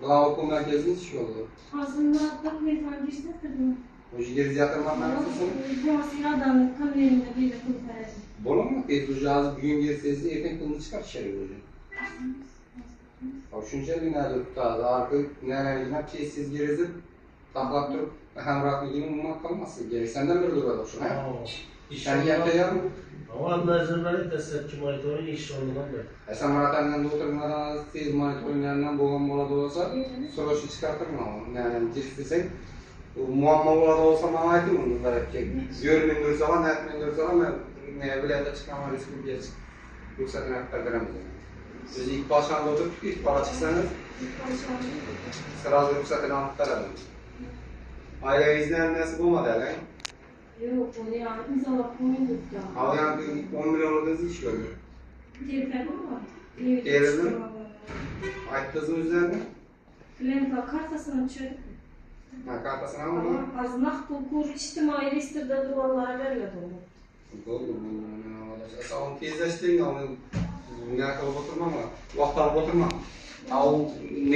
Gılav okul merkeziniz iş oldu. Aslında bakmayın girse tabii. Hoca geriz yatırmanlar nasılsın? Bu sıradan kamerinde bir de kurtarır. Bola mı? Tezgahı bugün girseniz erken kılını çıkar içeri hoca. Şunca günlerdir tutardı. Artık neler yine siz girizip taklap durup hem rahat bir umma kalmasın. Gerek senden bir durada şu ha? Sen yaptı mı? Ama mezunları da sepki monitörün iş sonundan beri. Sen Maratan'dan doktorundan tez monitörlerinden boğan olsa sorusu çıkartır mı? Yani cirsizsek muamma olsa bana ait mi bunu da görmeyin dursa var, netmeyin dursa var ne bile de çıkama riski bir yükseltme hakkı veremez. Siz ilk başlarda oturup ilk para çıksanız sırada yükseltme hakkı veremez. Aile izleyen nasıl bulmadı yani? Yok, o yani imzalıp koyduk da. Ama yani 10 milyon ödeniz iş görüyor. Telefon var. Diğerini? Ayıttığınızın üzerine? Klemka kartasını çözdük. Kartasına mı? Ama az nakd okur, içtimai registrde duvarlara vermedi onu. Doğru. Sağ olun tezleştiğin ama ne kadar oturmam ama vakit alıp oturmam.